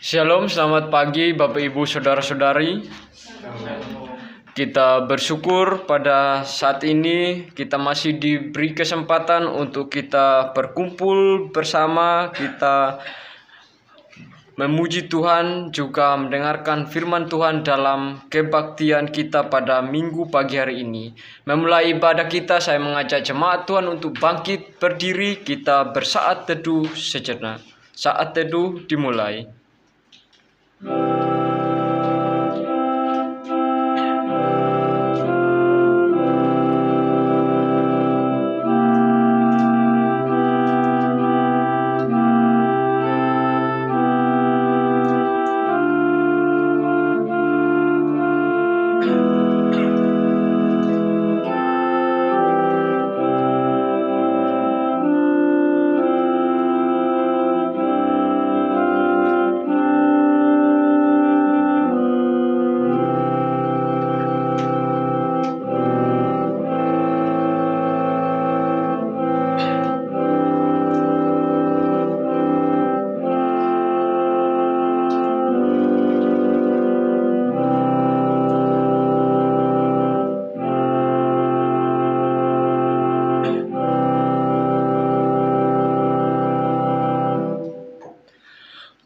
Shalom, selamat pagi Bapak Ibu Saudara-saudari. Kita bersyukur pada saat ini kita masih diberi kesempatan untuk kita berkumpul bersama, kita memuji Tuhan, juga mendengarkan firman Tuhan dalam kebaktian kita pada minggu pagi hari ini. Memulai ibadah kita, saya mengajak jemaat Tuhan untuk bangkit berdiri, kita bersaat teduh sejenak. Saat teduh dimulai.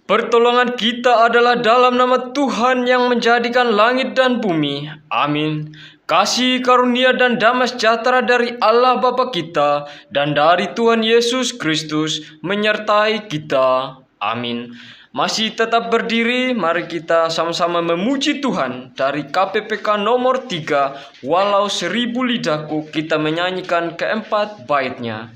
Pertolongan kita adalah dalam nama Tuhan yang menjadikan langit dan bumi. Amin. Kasih karunia dan damai sejahtera dari Allah Bapa kita dan dari Tuhan Yesus Kristus menyertai kita. Amin. Masih tetap berdiri, mari kita sama-sama memuji Tuhan. Dari KPPK nomor 3, walau 1000 lidahku, kita menyanyikan keempat baitnya.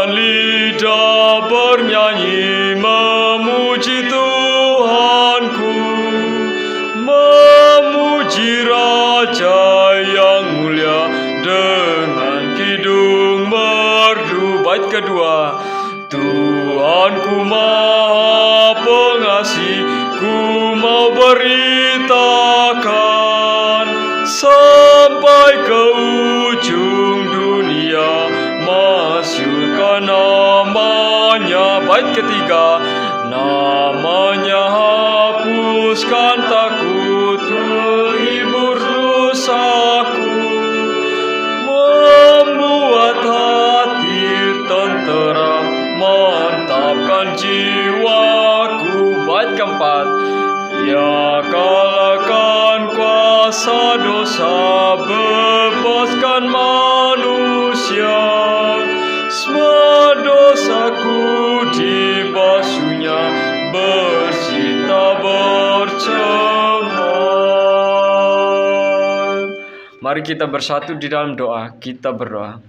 Lidah bernyanyi memuji Tuhanku, memuji Raja yang mulia dengan kidung merdu. Bait kedua. Tuhanku Maha Pengasih, ku mau beritakan sampai ke ujung dunia, masyurkan namanya. Bait ketiga. Namanya hapuskan takut, menghibur dosaku, membuat hati tenteram, mantapkan jiwaku. Bait keempat. Ya kalahkan kuasa dosa, bebaskan manusia, semua dosaku dibasuhnya, bersih tak bercemar. Mari kita bersatu di dalam doa. Kita berdoa.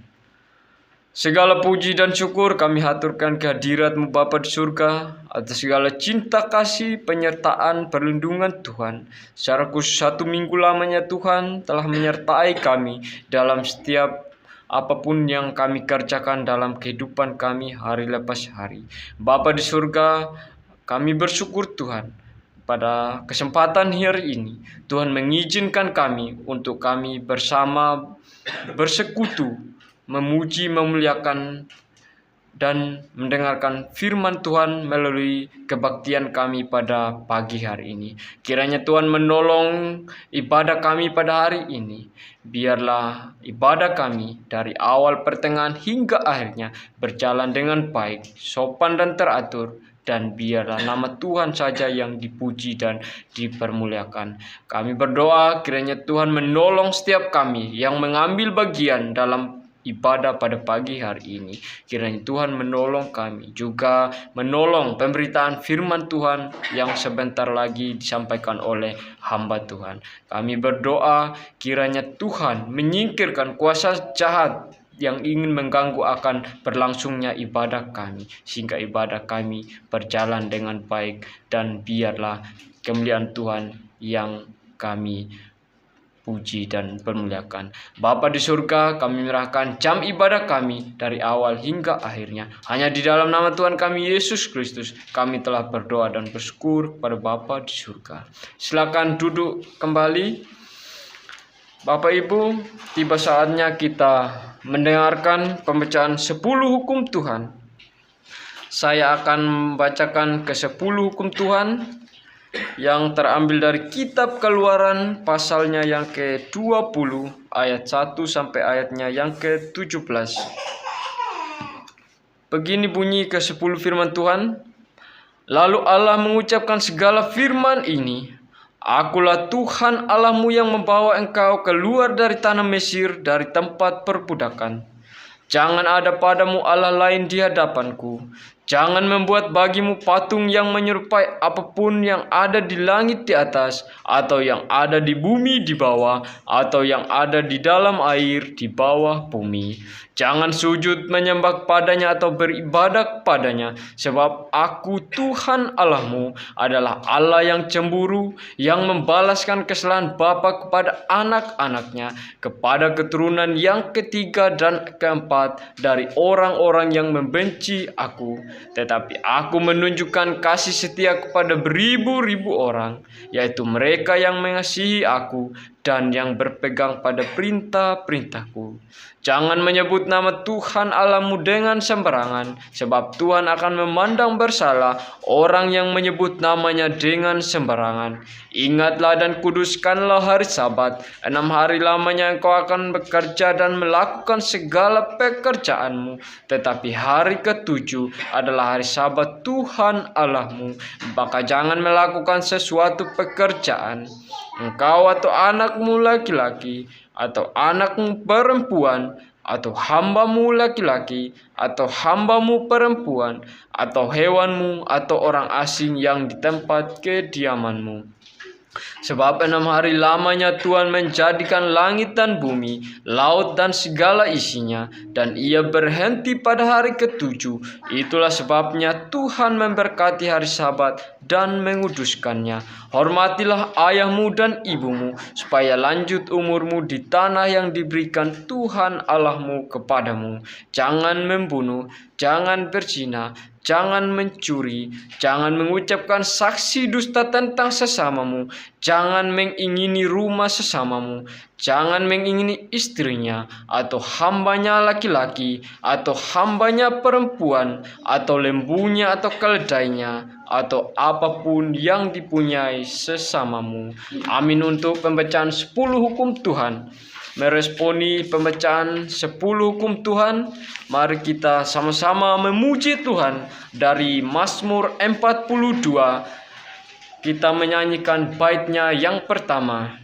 Segala puji dan syukur kami haturkan kehadirat-Mu Bapa di surga, atas segala cinta kasih, penyertaan, perlindungan Tuhan. Secara khusus 1 minggu lamanya Tuhan telah menyertai kami dalam setiap apapun yang kami kerjakan dalam kehidupan kami hari lepas hari. Bapa di surga, kami bersyukur Tuhan pada kesempatan hari ini. Tuhan mengizinkan kami untuk kami bersama bersekutu, memuji, memuliakan, dan mendengarkan firman Tuhan melalui kebaktian kami pada pagi hari ini. Kiranya Tuhan menolong ibadah kami pada hari ini. Biarlah ibadah kami dari awal, pertengahan, hingga akhirnya berjalan dengan baik, sopan dan teratur. Dan biarlah nama Tuhan saja yang dipuji dan dipermuliakan. Kami berdoa kiranya Tuhan menolong setiap kami yang mengambil bagian dalam ibadah pada pagi hari ini. Kiranya Tuhan menolong kami, juga menolong pemberitaan firman Tuhan yang sebentar lagi disampaikan oleh hamba Tuhan. Kami berdoa kiranya Tuhan menyingkirkan kuasa jahat yang ingin mengganggu akan berlangsungnya ibadah kami, sehingga ibadah kami berjalan dengan baik, dan biarlah kemuliaan Tuhan yang kami puji dan permuliakan. Bapa di surga, kami menyerahkan jam ibadah kami dari awal hingga akhirnya. Hanya di dalam nama Tuhan kami Yesus Kristus, kami telah berdoa dan bersyukur kepada Bapa di surga. Silakan duduk kembali. Bapak Ibu, tiba saatnya kita mendengarkan pembacaan 10 hukum Tuhan. Saya akan membacakan ke-10 hukum Tuhan yang terambil dari kitab Keluaran pasalnya yang ke-20 ayat 1 sampai ayatnya yang ke-17. Begini bunyi ke-10 firman Tuhan. Lalu Allah mengucapkan segala firman ini, Akulah Tuhan Allahmu yang membawa engkau keluar dari tanah Mesir, dari tempat perbudakan. Jangan ada padamu Allah lain di hadapanku. Jangan membuat bagimu patung yang menyerupai apapun yang ada di langit di atas, atau yang ada di bumi di bawah, atau yang ada di dalam air di bawah bumi. Jangan sujud menyembah padanya atau beribadah padanya, sebab Aku Tuhan Allahmu adalah Allah yang cemburu, yang membalaskan kesalahan bapa kepada anak-anaknya, kepada keturunan yang ketiga dan keempat dari orang-orang yang membenci Aku. Tetapi Aku menunjukkan kasih setia kepada beribu-ribu orang, yaitu mereka yang mengasihi Aku dan yang berpegang pada perintah-perintahku. Jangan menyebut nama Tuhan Allahmu dengan sembarangan, sebab Tuhan akan memandang bersalah orang yang menyebut namanya dengan sembarangan. Ingatlah dan kuduskanlah hari Sabat. 6 hari lamanya engkau akan bekerja dan melakukan segala pekerjaanmu. Tetapi hari ke-7 adalah hari Sabat Tuhan Allahmu. Maka jangan melakukan sesuatu pekerjaan, engkau atau anakmu laki-laki, atau anakmu perempuan, atau hambamu laki-laki, atau hambamu perempuan, atau hewanmu, atau orang asing yang di tempat kediamanmu. Sebab 6 hari lamanya Tuhan menjadikan langit dan bumi, laut dan segala isinya, dan Ia berhenti pada hari ke-7. Itulah sebabnya Tuhan memberkati hari Sabat dan menguduskannya. Hormatilah ayahmu dan ibumu, supaya lanjut umurmu di tanah yang diberikan Tuhan Allahmu kepadamu. Jangan membunuh, jangan berzina, jangan mencuri, jangan mengucapkan saksi dusta tentang sesamamu, jangan mengingini rumah sesamamu, jangan mengingini istrinya, atau hambanya laki-laki, atau hambanya perempuan, atau lembunya atau keledainya, atau apapun yang dipunyai sesamamu. Amin untuk pembacaan 10 hukum Tuhan. Meresponi pembacaan 10 hukum Tuhan, mari kita sama-sama memuji Tuhan dari Mazmur 42. Kita menyanyikan baitnya yang pertama.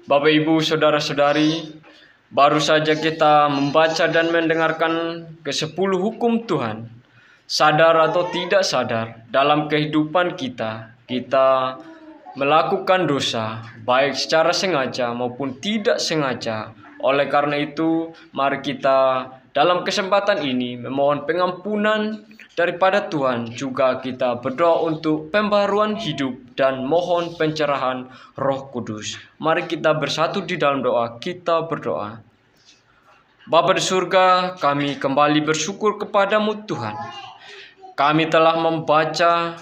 Bapak Ibu Saudara-saudari, baru saja kita membaca dan mendengarkan ke-10 hukum Tuhan. Sadar atau tidak sadar, dalam kehidupan kita melakukan dosa, baik secara sengaja maupun tidak sengaja. Oleh karena itu, mari kita dalam kesempatan ini memohon pengampunan daripada Tuhan. Juga kita berdoa untuk pembaruan hidup dan mohon pencerahan Roh Kudus. Mari kita bersatu di dalam doa. Kita berdoa. Bapa di surga, kami kembali bersyukur kepadamu Tuhan. Kami telah membaca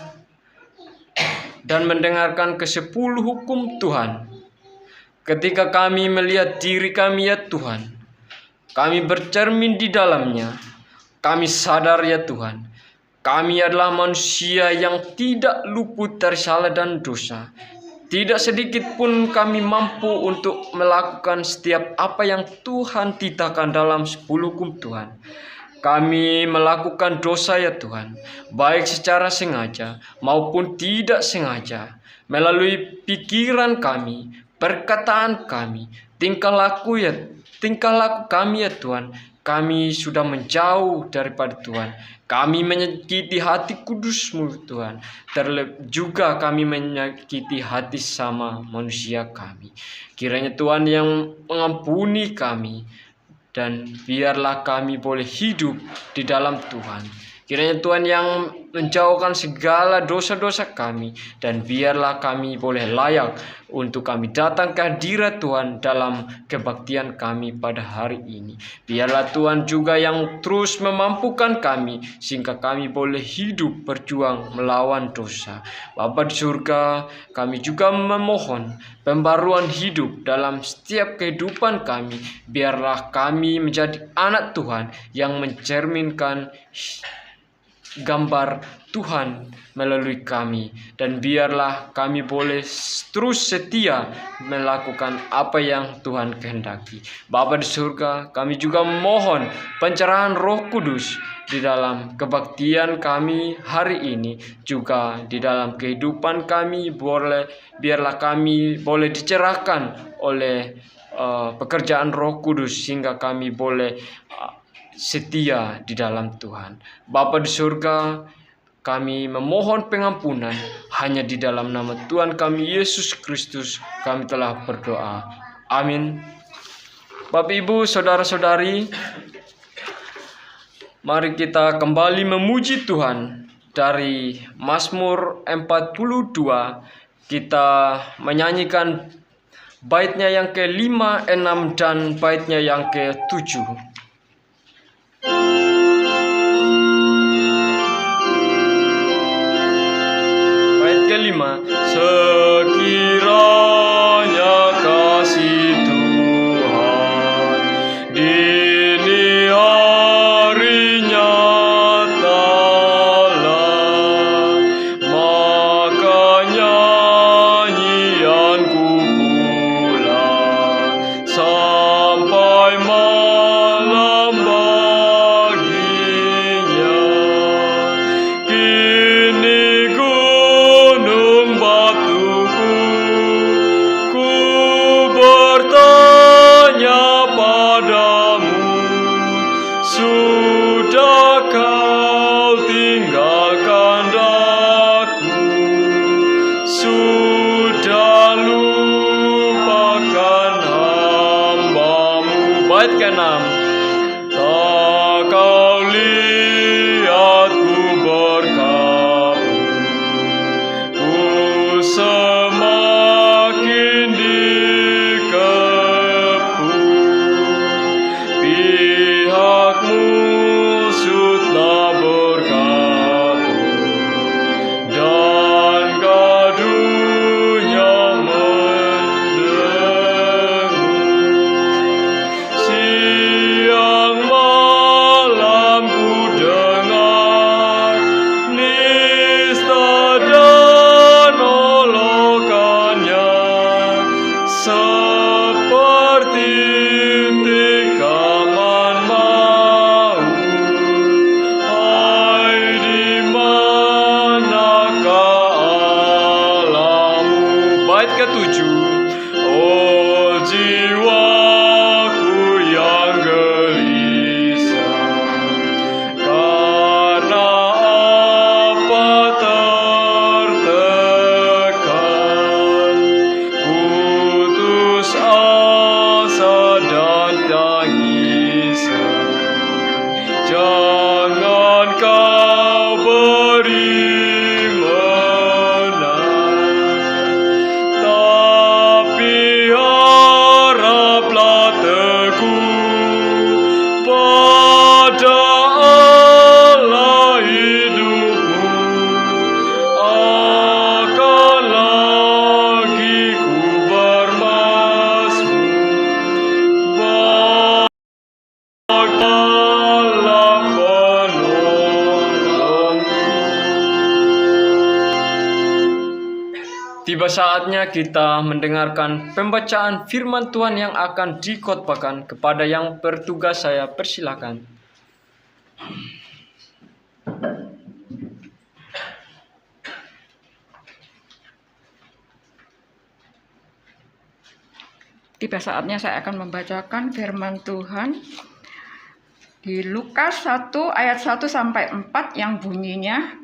dan mendengarkan ke-10 hukum Tuhan. Ketika kami melihat diri kami ya Tuhan, kami bercermin di dalamnya, kami sadar ya Tuhan, kami adalah manusia yang tidak luput dari salah dan dosa. Tidak sedikit pun kami mampu untuk melakukan setiap apa yang Tuhan titahkan dalam 10 hukum Tuhan. Kami melakukan dosa ya Tuhan, baik secara sengaja maupun tidak sengaja, melalui pikiran kami, perkataan kami, tingkah laku kami ya Tuhan. Kami sudah menjauh daripada Tuhan. Kami menyakiti hati kudus-Mu Tuhan. Terlebih juga kami menyakiti hati sama manusia kami. Kiranya Tuhan yang mengampuni kami, dan biarlah kami boleh hidup di dalam Tuhan. Kiranya Tuhan yang menjauhkan segala dosa-dosa kami, dan biarlah kami boleh layak untuk kami datang ke hadirat Tuhan dalam kebaktian kami pada hari ini. Biarlah Tuhan juga yang terus memampukan kami, sehingga kami boleh hidup berjuang melawan dosa. Bapa di surga, kami juga memohon pembaruan hidup dalam setiap kehidupan kami. Biarlah kami menjadi anak Tuhan yang mencerminkan gambar Tuhan melalui kami, dan biarlah kami boleh terus setia melakukan apa yang Tuhan kehendaki. Bapa di surga, kami juga memohon pencerahan Roh Kudus di dalam kebaktian kami hari ini, juga di dalam kehidupan kami. Biarlah kami boleh dicerahkan oleh pekerjaan Roh Kudus, sehingga kami boleh setia di dalam Tuhan. Bapa di surga, kami memohon pengampunan hanya di dalam nama Tuhan kami Yesus Kristus kami telah berdoa. Amin. Bapak, Ibu, saudara-saudari, mari kita kembali memuji Tuhan. Dari Mazmur 42 kita menyanyikan baitnya yang ke-5, 6 dan baitnya yang ke-7. Kelima, sekiranya kasih Tuhan dini hari nyatalah, maka nyanyianku pulang sampai malam baginya. Kini sudah kau tinggalkan daku, sudah lupakan hamba-Mu. Bait ke-6. Tak kau lihat ku berkabung, ku semakin dikepung. Pihak-Mu sudah berkabung, dan gaduhnya mendengung. Siang malam ku dengar Allah penolongku. Tiba saatnya kita mendengarkan pembacaan firman Tuhan yang akan dikhotbahkan. Kepada yang bertugas saya persilakan. Tiba saatnya saya akan membacakan firman Tuhan di Lukas 1 ayat 1 sampai 4 yang bunyinya,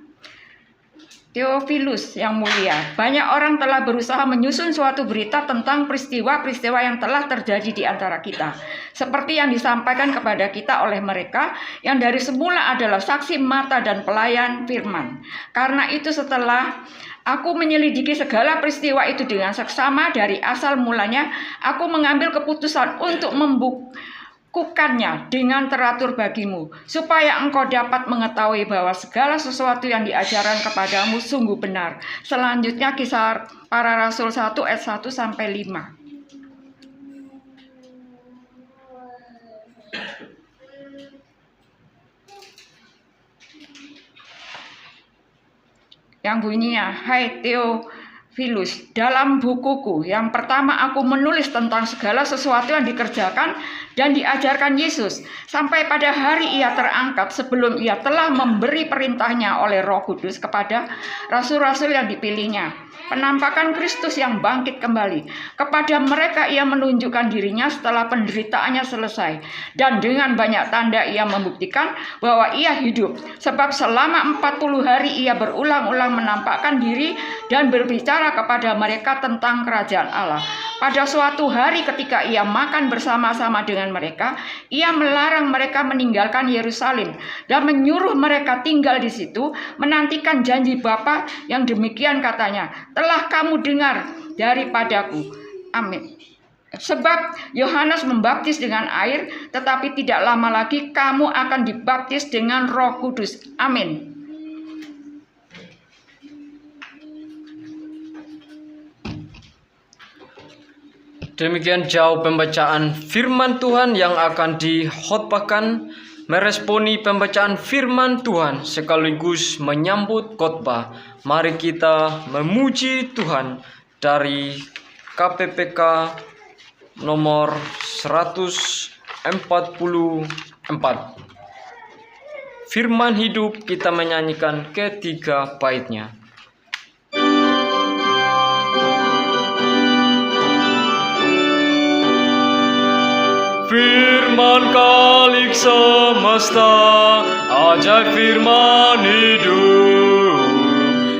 Theophilus yang mulia, banyak orang telah berusaha menyusun suatu berita tentang peristiwa-peristiwa yang telah terjadi di antara kita, seperti yang disampaikan kepada kita oleh mereka yang dari semula adalah saksi mata dan pelayan firman. Karena itu setelah aku menyelidiki segala peristiwa itu dengan seksama dari asal mulanya, aku mengambil keputusan untuk membukukannya dengan teratur bagimu, supaya engkau dapat mengetahui bahwa segala sesuatu yang diajarkan kepadamu sungguh benar. Selanjutnya Kisah Para Rasul 1 ayat 1 sampai 5. Yang bunyinya, hai Theophilus, dalam bukuku yang pertama aku menulis tentang segala sesuatu yang dikerjakan dan diajarkan Yesus sampai pada hari ia terangkat, sebelum ia telah memberi perintahnya oleh Roh Kudus kepada rasul-rasul yang dipilihnya. Penampakan Kristus yang bangkit kembali. Kepada mereka ia menunjukkan dirinya setelah penderitaannya selesai. Dan dengan banyak tanda ia membuktikan bahwa ia hidup. Sebab selama 40 hari ia berulang-ulang menampakkan diri dan berbicara kepada mereka tentang kerajaan Allah. Pada suatu hari ketika ia makan bersama-sama dengan mereka, ia melarang mereka meninggalkan Yerusalem dan menyuruh mereka tinggal di situ, menantikan janji Bapa yang demikian katanya, telah kamu dengar daripadaku. Amin. Sebab Yohanes membaptis dengan air, tetapi tidak lama lagi kamu akan dibaptis dengan Roh Kudus. Amin. Demikian jauh pembacaan firman Tuhan yang akan dikhotbahkan. Meresponi pembacaan firman Tuhan sekaligus menyambut khotbah. Mari kita memuji Tuhan dari KPPK nomor 144. Firman hidup, kita menyanyikan ketiga baitnya. Firman Khalik semesta, ajaib firman hidup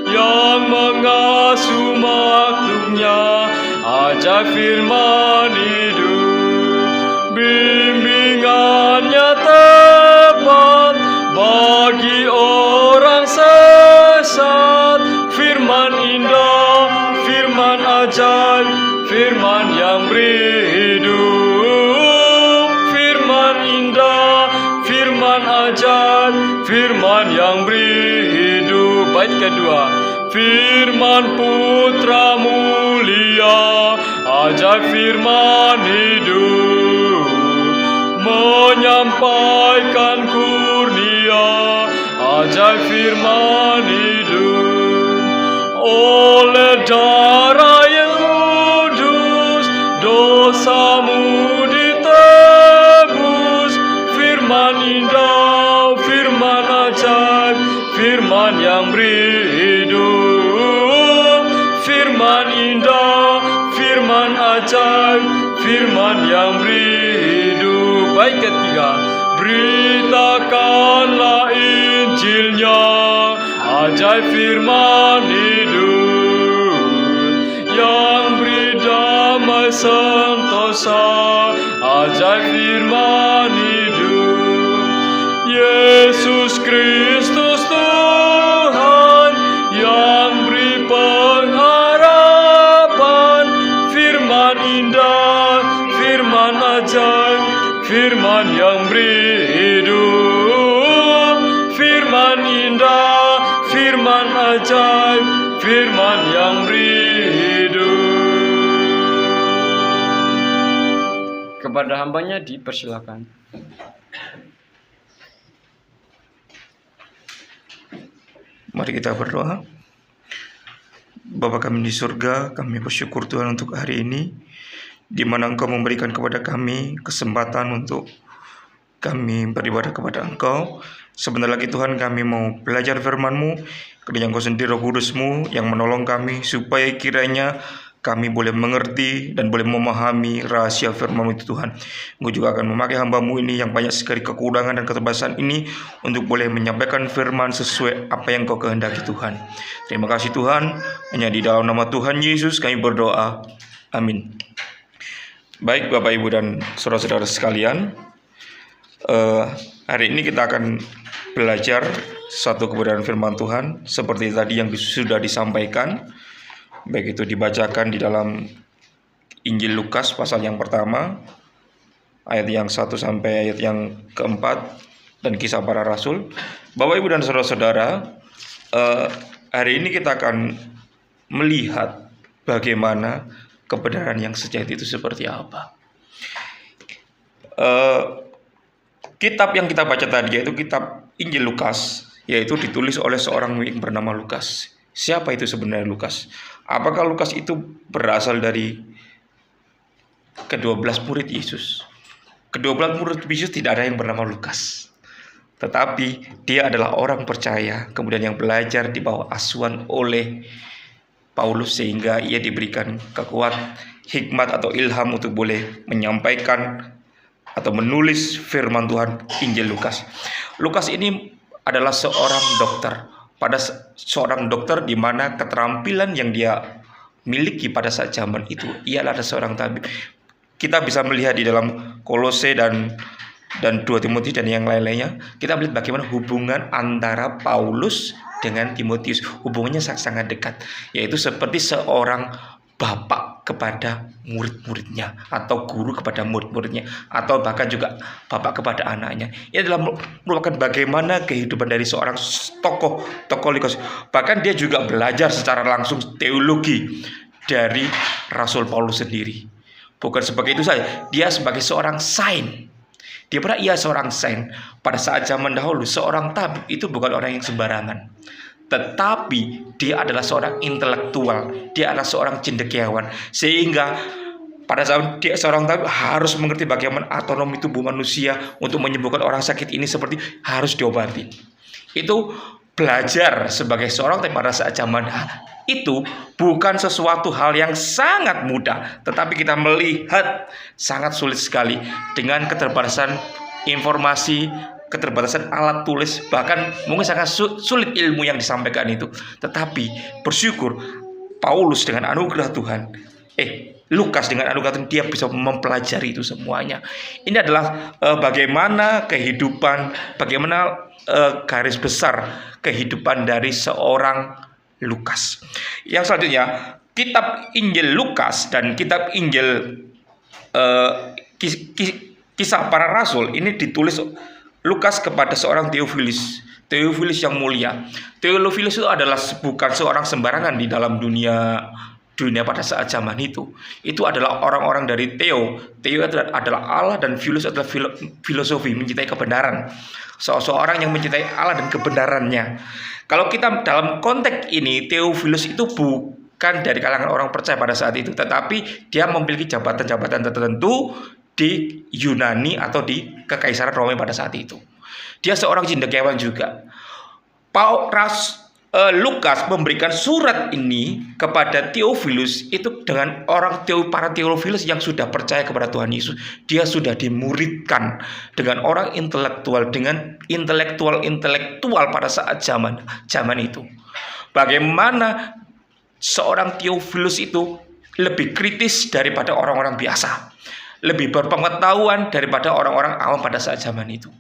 yang mengasuh makhluknya, ajaib firman hidup. Bimbingannya tepat bagi orang sesat. Firman indah, firman ajaib, firman yang beri hidup. Firman ajaib, firman yang beri hidup. Bait kedua, firman Putra mulia, ajaib firman hidup, menyampaikan kurnia, ajaib firman hidup. Oleh darah yang kudus, dosamu ditebus. Firman indah, firman ajaib, firman yang beri hidup. Firman indah, firman ajaib, firman yang beri hidup. Baik ketiga, beritakanlah Injilnya, ajaib firman hidup, yang beri damai sentosa, ajaib firman hidup. Yesus Kristus Tuhan yang beri pengharapan. Firman indah, firman ajaib, firman yang beri hidup. Firman indah, firman ajaib, firman yang beri hidup. Kepada hambanya dipersilakan. Mari kita berdoa. Bapa kami di surga, kami bersyukur Tuhan untuk hari ini, di mana Engkau memberikan kepada kami kesempatan untuk kami beribadah kepada Engkau. Sebentar lagi Tuhan kami mau belajar firman-Mu, kiranya Engkau sendiri Roh Kudus-Mu yang menolong kami, supaya kiranya kami boleh mengerti dan boleh memahami rahasia firman-Mu itu Tuhan. Engkau juga akan memakai hamba-Mu ini yang banyak sekali kekurangan dan keterbatasan ini untuk boleh menyampaikan firman sesuai apa yang Engkau kehendaki Tuhan. Terima kasih Tuhan, hanya di dalam nama Tuhan Yesus kami berdoa. Amin. Baik Bapak Ibu dan saudara-saudara sekalian, hari ini kita akan belajar satu kebenaran firman Tuhan seperti tadi yang sudah disampaikan. Baik itu dibacakan di dalam Injil Lukas pasal yang pertama, ayat yang 1 sampai ayat yang keempat, dan Kisah Para Rasul. Bapak Ibu dan saudara-saudara, hari ini kita akan melihat bagaimana kebenaran yang sejati itu seperti apa. Kitab yang kita baca tadi yaitu kitab Injil Lukas, yaitu ditulis oleh seorang yang bernama Lukas. Siapa itu sebenarnya Lukas? Apakah Lukas itu berasal dari ke-12 murid Yesus? Ke-12 murid Yesus tidak ada yang bernama Lukas. Tetapi dia adalah orang percaya, kemudian yang belajar di bawah asuhan oleh Paulus, sehingga ia diberikan kekuatan, hikmat atau ilham untuk boleh menyampaikan atau menulis firman Tuhan Injil Lukas. Lukas ini adalah seorang dokter. Pada seorang dokter di mana keterampilan yang dia miliki pada saat zaman itu, ia adalah seorang tabib. Kita bisa melihat di dalam Kolose dan 2 Timotius dan yang lain-lainnya, kita melihat bagaimana hubungan antara Paulus dengan Timotius. Hubungannya sangat dekat, yaitu seperti seorang bapak kepada murid-muridnya, atau guru kepada murid-muridnya, atau bahkan juga bapak kepada anaknya. Ini adalah merupakan bagaimana kehidupan dari seorang tokoh Lukas. Bahkan dia juga belajar secara langsung teologi dari Rasul Paulus sendiri. Bukan sebagai itu saja, dia sebagai seorang saint. Ia seorang saint. Pada saat zaman dahulu, seorang tabib itu bukan orang yang sembarangan, tetapi dia adalah seorang intelektual, dia adalah seorang cendekiawan, sehingga pada saat dia seorang tabib harus mengerti bagaimana anatomi tubuh manusia untuk menyembuhkan orang sakit ini seperti harus diobati. Itu belajar sebagai seorang tabib pada saat zaman itu bukan sesuatu hal yang sangat mudah, tetapi kita melihat sangat sulit sekali dengan keterbatasan informasi, keterbatasan alat tulis, bahkan mungkin sangat sulit ilmu yang disampaikan itu. Tetapi bersyukur Paulus dengan anugerah Tuhan, Lukas dengan anugerah Tuhan, dia bisa mempelajari itu semuanya. Ini adalah bagaimana kehidupan, bagaimana garis besar kehidupan dari seorang Lukas. Yang selanjutnya, kitab Injil Lukas dan kitab Injil Kisah Para Rasul ini ditulis Lukas kepada seorang Theophilus yang mulia. Theophilus itu adalah bukan seorang sembarangan di dalam dunia pada saat zaman itu. Itu adalah orang-orang dari Theo adalah Allah, dan Philus adalah filosofi, mencintai kebenaran. Seorang yang mencintai Allah dan kebenarannya. Kalau kita dalam konteks ini, Theophilus itu bukan dari kalangan orang percaya pada saat itu, tetapi dia memiliki jabatan-jabatan tertentu di Yunani atau di Kekaisaran Romawi pada saat itu. Dia seorang cendekiawan juga. Lukas memberikan surat ini kepada Theophilus itu dengan para Theophilus yang sudah percaya kepada Tuhan Yesus. Dia sudah dimuridkan dengan orang intelektual, dengan intelektual pada saat zaman itu. Bagaimana seorang Theophilus itu lebih kritis daripada orang-orang biasa, lebih berpengetahuan daripada orang-orang awam pada saat zaman itu,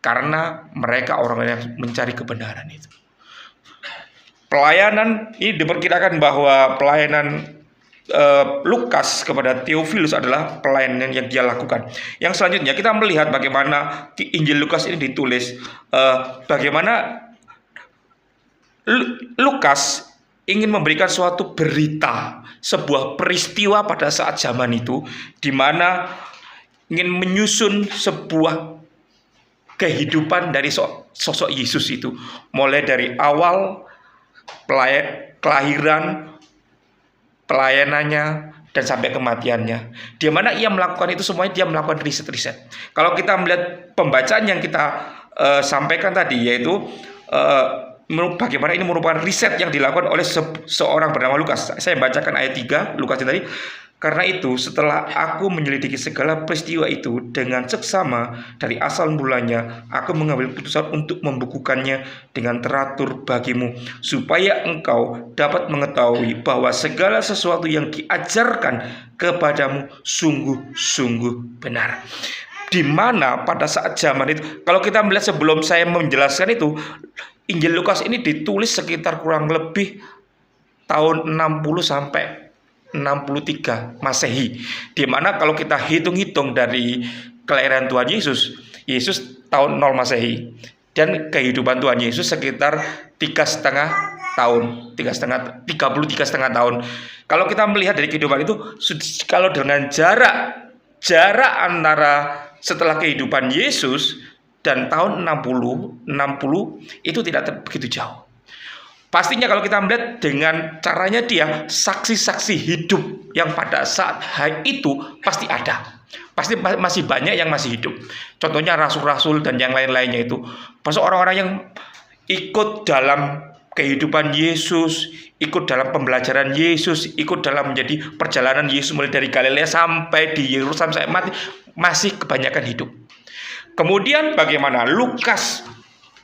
karena mereka orang yang mencari kebenaran itu. Pelayanan ini diperkirakan bahwa pelayanan Lukas kepada Theophilus adalah pelayanan yang dia lakukan. Yang selanjutnya kita melihat bagaimana Injil Lukas ini ditulis, bagaimana Lukas ingin memberikan suatu berita, sebuah peristiwa pada saat zaman itu, di mana ingin menyusun sebuah kehidupan dari sosok Yesus itu, mulai dari awal kelahiran, pelayanannya, dan sampai kematiannya. Di mana ia melakukan itu semuanya, dia melakukan riset-riset. Kalau kita melihat pembacaan yang kita sampaikan tadi, yaitu bagaimana ini merupakan riset yang dilakukan oleh seorang bernama Lukas. Saya bacakan ayat 3 Lukas tadi. Karena itu, setelah aku menyelidiki segala peristiwa itu dengan seksama dari asal mulanya, aku mengambil putusan untuk membukukannya dengan teratur bagimu, supaya engkau dapat mengetahui bahwa segala sesuatu yang diajarkan kepadamu sungguh-sungguh benar. Di mana pada saat zaman itu, kalau kita melihat sebelum saya menjelaskan itu, Injil Lukas ini ditulis sekitar kurang lebih tahun 60 sampai 63 Masehi. Di mana kalau kita hitung-hitung dari kelahiran Tuhan Yesus, Yesus tahun 0 Masehi, dan kehidupan Tuhan Yesus sekitar 33,5 tahun. Kalau kita melihat dari kehidupan itu, kalau dengan jarak antara setelah kehidupan Yesus dan tahun 60 itu tidak begitu jauh. Pastinya kalau kita melihat dengan caranya dia, saksi-saksi hidup yang pada saat itu pasti ada. Pasti masih banyak yang masih hidup. Contohnya rasul-rasul dan yang lain-lainnya itu. Maksud orang-orang yang ikut dalam kehidupan Yesus, ikut dalam pembelajaran Yesus, ikut dalam menjadi perjalanan Yesus mulai dari Galilea sampai di Yerusalem sampai mati, masih kebanyakan hidup. Kemudian bagaimana Lukas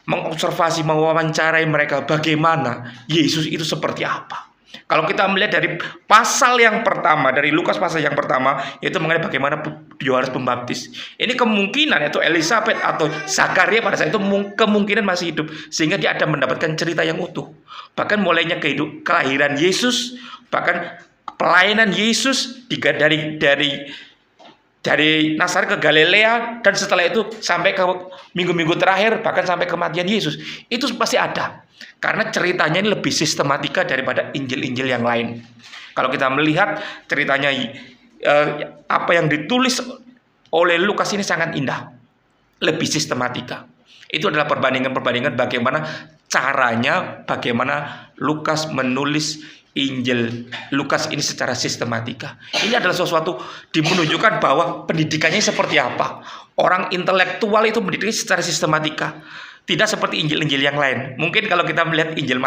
mengobservasi, mewawancarai mereka, bagaimana Yesus itu seperti apa. Kalau kita melihat dari pasal yang pertama, dari Lukas pasal yang pertama, yaitu mengenai bagaimana Yohanes Pembaptis. Ini kemungkinan yaitu Elizabeth atau Zakaria pada saat itu kemungkinan masih hidup, sehingga dia ada mendapatkan cerita yang utuh. Bahkan mulainya kelahiran Yesus, bahkan pelayanan Yesus dari Nazaret ke Galilea, dan setelah itu sampai ke minggu-minggu terakhir, bahkan sampai kematian Yesus. Itu pasti ada. Karena ceritanya ini lebih sistematika daripada Injil-Injil yang lain. Kalau kita melihat ceritanya, apa yang ditulis oleh Lukas ini sangat indah. Lebih sistematika. Itu adalah perbandingan-perbandingan bagaimana caranya, bagaimana Lukas menulis Injil Lukas ini secara sistematika. Ini adalah sesuatu menunjukkan bahwa pendidikannya seperti apa. Orang intelektual itu mendidik secara sistematika. Tidak seperti Injil-Injil yang lain. Mungkin kalau kita melihat Injil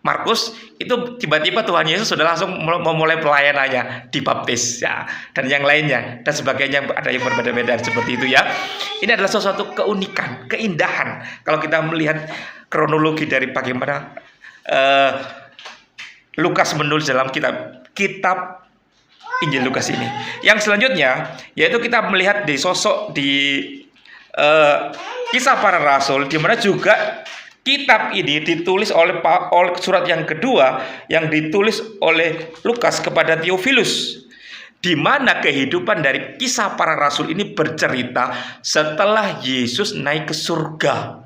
Markus, itu tiba-tiba Tuhan Yesus sudah langsung memulai pelayanannya, dibaptis ya, dan yang lainnya dan sebagainya, ada yang berbeda-beda seperti itu ya. Ini adalah sesuatu keunikan, keindahan kalau kita melihat kronologi dari bagaimana Lukas menulis dalam kitab Injil Lukas ini. Yang selanjutnya yaitu kita melihat di sosok di Kisah Para Rasul, di mana juga kitab ini ditulis oleh surat yang kedua yang ditulis oleh Lukas kepada Theophilus, di mana kehidupan dari Kisah Para Rasul ini bercerita setelah Yesus naik ke surga.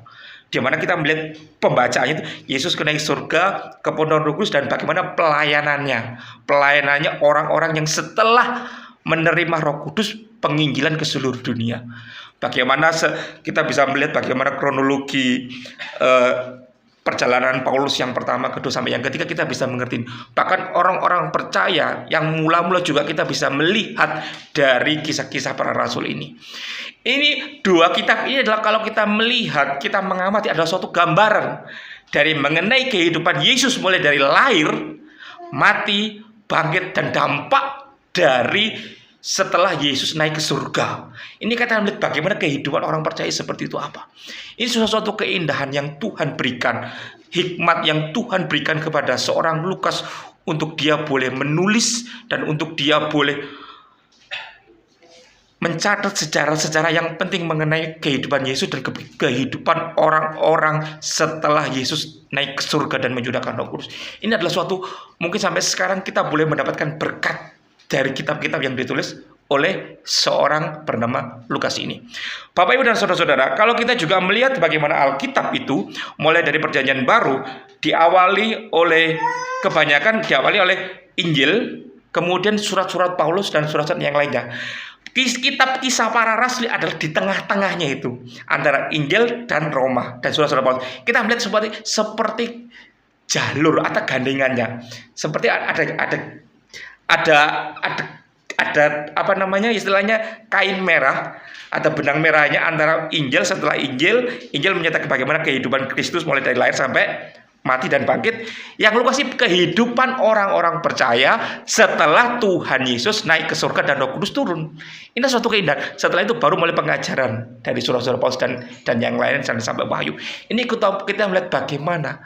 Di mana kita melihat pembacaannya itu Yesus naik ke surga, ke Pondok Roh Kudus, dan bagaimana pelayanannya orang-orang yang setelah menerima Roh Kudus, penginjilan ke seluruh dunia. Bagaimana kita bisa melihat bagaimana kronologi perjalanan Paulus yang pertama, kedua, sampai yang ketiga, kita bisa mengerti. Bahkan orang-orang percaya yang mula-mula juga kita bisa melihat dari kisah-kisah para rasul ini. Ini dua kitab ini adalah kalau kita melihat, kita mengamati, adalah suatu gambaran dari mengenai kehidupan Yesus mulai dari lahir, mati, bangkit, dan dampak dari setelah Yesus naik ke surga. Ini kita melihat bagaimana kehidupan orang percaya seperti itu apa. Ini sesuatu keindahan yang Tuhan berikan, hikmat yang Tuhan berikan kepada seorang Lukas untuk dia boleh menulis dan untuk dia boleh mencatat sejarah-sejarah yang penting mengenai kehidupan Yesus dan kehidupan orang-orang setelah Yesus naik ke surga dan menyudahkan Roh Kudus. Ini adalah suatu, mungkin sampai sekarang kita boleh mendapatkan berkat dari kitab-kitab yang ditulis oleh seorang bernama Lukas ini. Bapak, Ibu, dan saudara-saudara, kalau kita juga melihat bagaimana Alkitab itu mulai dari Perjanjian Baru diawali oleh Injil, kemudian surat-surat Paulus dan surat-surat yang lainnya. Kitab Kisah Para Rasul adalah di tengah-tengahnya itu antara Injil dan Roma dan surat-surat Paulus. Kita melihat seperti jalur atau gandengannya, seperti ada apa namanya istilahnya kain merah atau benang merahnya antara Injil. Setelah Injil menyatakan bagaimana kehidupan Kristus mulai dari lahir sampai mati dan bangkit. Yang Lukas ini kehidupan orang-orang percaya setelah Tuhan Yesus naik ke surga dan Roh Kudus turun. Ini suatu keindahan. Setelah itu baru mulai pengajaran dari surat-surat Paulus dan yang lain sampai Wahyu. Ini kita melihat bagaimana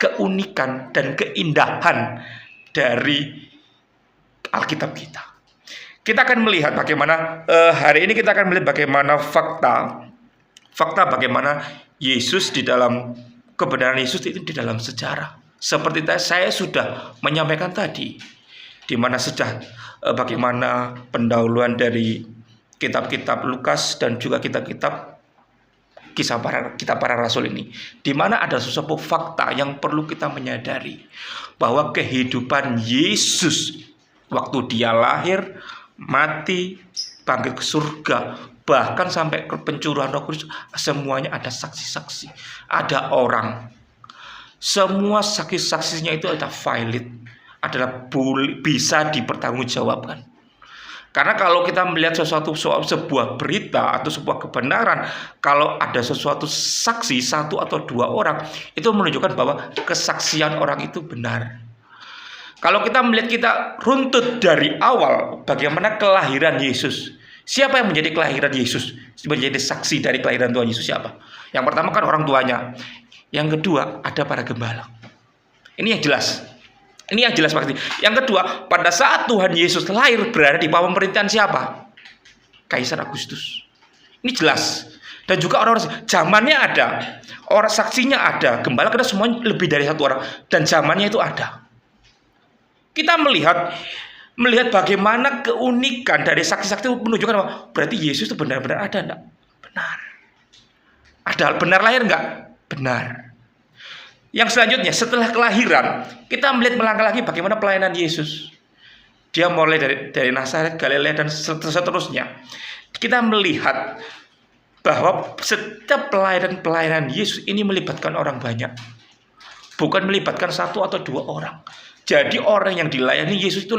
keunikan dan keindahan dari Alkitab kita. Kita akan melihat bagaimana hari ini kita akan melihat bagaimana fakta bagaimana Yesus di dalam kebenaran Yesus itu di dalam sejarah. Seperti saya sudah menyampaikan tadi, di mana bagaimana pendahuluan dari kitab-kitab Lukas dan juga kitab-kitab kitab para rasul ini, di mana ada sesuatu fakta yang perlu kita menyadari bahwa kehidupan Yesus waktu dia lahir, mati, bangkit ke surga, bahkan sampai ke pencurahan Roh Kudus, semuanya ada saksi-saksi, ada orang. Semua saksi-saksinya itu adalah valid, adalah bisa dipertanggungjawabkan. Karena kalau kita melihat sebuah berita atau sebuah kebenaran, kalau ada sesuatu saksi satu atau dua orang, itu menunjukkan bahwa kesaksian orang itu benar. Kalau kita melihat, kita runtut dari awal bagaimana kelahiran Yesus. Siapa yang menjadi kelahiran Yesus? Menjadi saksi dari kelahiran Tuhan Yesus siapa? Yang pertama kan orang tuanya. Yang kedua ada para gembala. Ini yang jelas. Pasti. Yang kedua, pada saat Tuhan Yesus lahir berada di bawah pemerintahan siapa? Kaisar Agustus. Ini jelas. Dan juga orang-orang zamannya ada. Orang saksinya ada. Gembala kita semuanya lebih dari satu orang. Dan zamannya itu ada. Kita melihat bagaimana keunikan dari saksi-saksi itu menunjukkan bahwa berarti Yesus itu benar-benar ada enggak? Benar. Ada benar lahir enggak? Benar. Yang selanjutnya setelah kelahiran, kita melihat melangkah lagi bagaimana pelayanan Yesus. Dia mulai dari Nazaret, Galilea dan seterusnya. Kita melihat bahwa setiap pelayanan Yesus ini melibatkan orang banyak. Bukan melibatkan satu atau dua orang. Jadi orang yang dilayani Yesus itu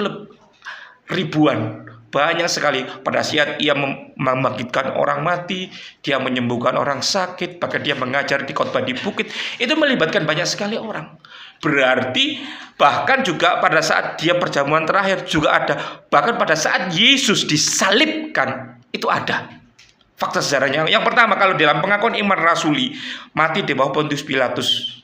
ribuan, banyak sekali. Pada saat ia membangkitkan orang mati, dia menyembuhkan orang sakit, bahkan dia mengajar di khotbah di bukit, itu melibatkan banyak sekali orang. Berarti bahkan juga pada saat dia perjamuan terakhir juga ada. Bahkan pada saat Yesus disalibkan itu ada. Fakta sejarahnya. Yang pertama, kalau dalam pengakuan iman rasuli, mati di bawah Pontius Pilatus.